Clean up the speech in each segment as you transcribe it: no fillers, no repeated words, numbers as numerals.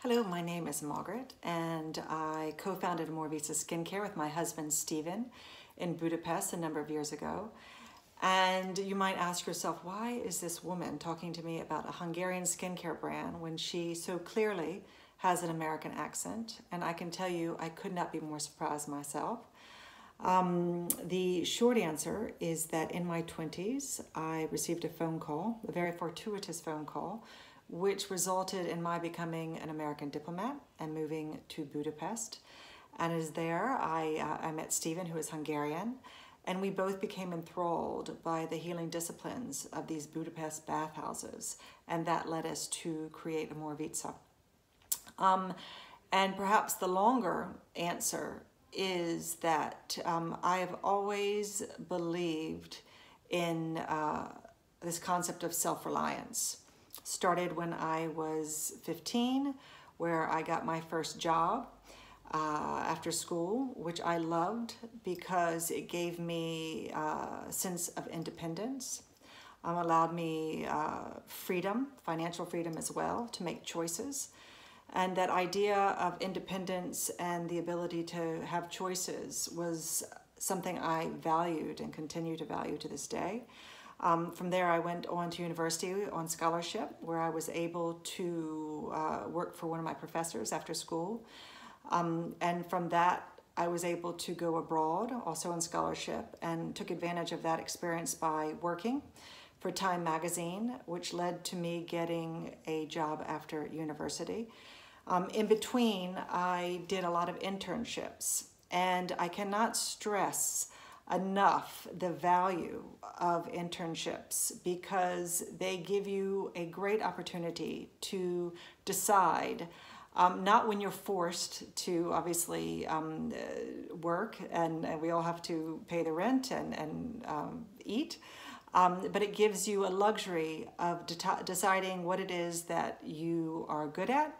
Hello, my name is Margaret, and I co-founded Omorovicza Skincare with my husband Stephen in Budapest a number of years ago. And you might ask yourself, why is this woman talking to me about a Hungarian skincare brand when she so clearly has an American accent? And I can tell you, I could not be more surprised myself. The short answer is that in my 20s, I received a phone call, a very fortuitous phone call, which resulted in my becoming an American diplomat and moving to Budapest. And as there, I met Stephen, who is Hungarian, and we both became enthralled by the healing disciplines of these Budapest bathhouses, and that led us to create Omorovicza. And perhaps the longer answer is that I have always believed in this concept of self-reliance. Started when I was 15, where I got my first job after school, which I loved because it gave me a sense of independence, allowed me freedom, financial freedom as well, to make choices. And that idea of independence and the ability to have choices was something I valued and continue to value to this day. From there, I went on to university on scholarship, where I was able to work for one of my professors after school. And from that, I was able to go abroad, also on scholarship, and took advantage of that experience by working for Time magazine, which led to me getting a job after university. In between, I did a lot of internships, and I cannot stress enough the value of internships because they give you a great opportunity to decide, not when you're forced to obviously work, and we all have to pay the rent and eat, but it gives you a luxury of deciding what it is that you are good at,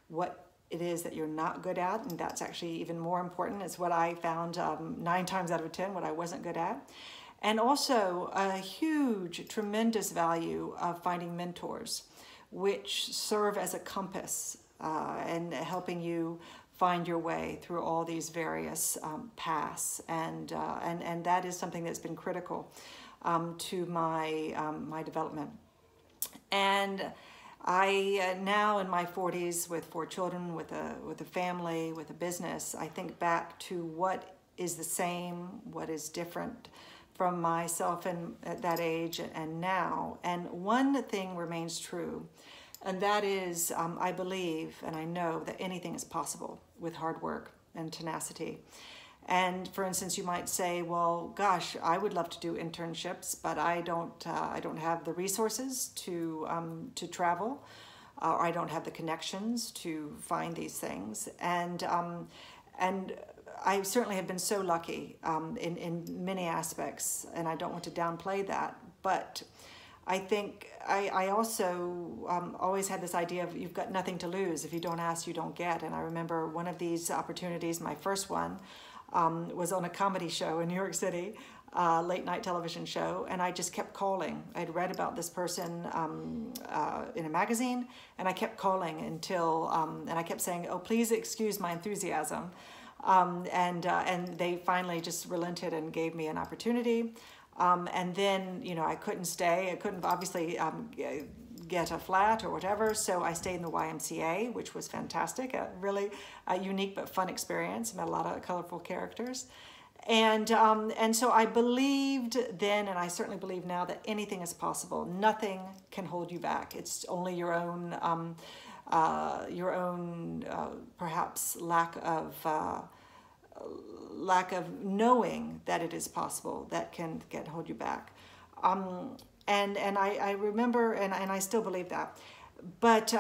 what it is that you're not good at, and that's actually even more important. It's what I found 9 times out of 10 what I wasn't good at. And also a huge, tremendous value of finding mentors, which serve as a compass and helping you find your way through all these various paths. And that is something that's been critical to my development. And I now in my 40s with 4 children, with a family, with a business, I think back to what is the same, what is different from myself at that age and now. And one thing remains true, and that is I believe and I know that anything is possible with hard work and tenacity. And for instance, you might say, well, gosh, I would love to do internships, but I don't have the resources to travel, or I don't have the connections to find these things. And I certainly have been so lucky in many aspects, and I don't want to downplay that. But I think I also always had this idea of you've got nothing to lose. If you don't ask, you don't get. And I remember one of these opportunities, my first one, was on a comedy show in New York City, late night television show, and I just kept calling. I'd read about this person in a magazine, and I kept calling until, and I kept saying, oh, please excuse my enthusiasm. And they finally just relented and gave me an opportunity. And then, you know, I couldn't stay. I couldn't obviously get a flat or whatever, so I stayed in the YMCA, which was fantastic, a really unique but fun experience. Met a lot of colorful characters, and so I believed then, and I certainly believe now, that anything is possible. Nothing can hold you back. It's only your own perhaps lack of knowing that it is possible that can hold you back. And I remember, and I still believe that. But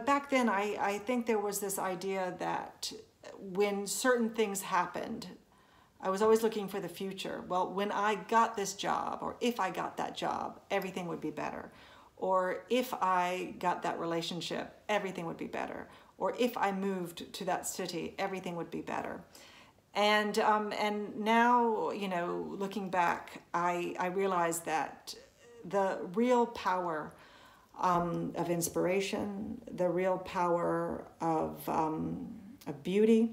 back then, I think there was this idea that when certain things happened, I was always looking for the future. Well, when I got this job, or if I got that job, everything would be better. Or if I got that relationship, everything would be better. Or if I moved to that city, everything would be better. And now, you know, looking back, I realized that the real power of inspiration, the real power of beauty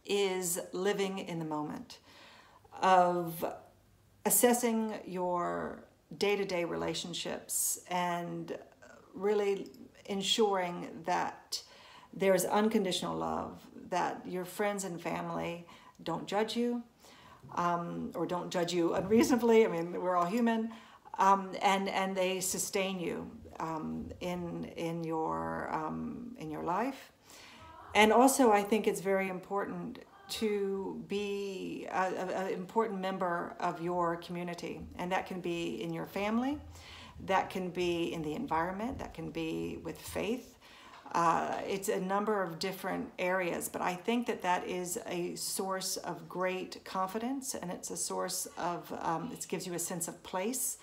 is living in the moment, of assessing your day-to-day relationships and really ensuring that there's unconditional love, that your friends and family don't judge you, or don't judge you unreasonably. I mean, we're all human, and they sustain you in your life. And also, I think it's very important to be an important member of your community, and that can be in your family, that can be in the environment, that can be with faith. It's a number of different areas, but I think that that is a source of great confidence, and it's a source of, it gives you a sense of place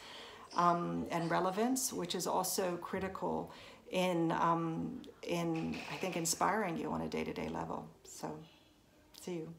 and relevance, which is also critical in I think, inspiring you on a day-to-day level. So, see you.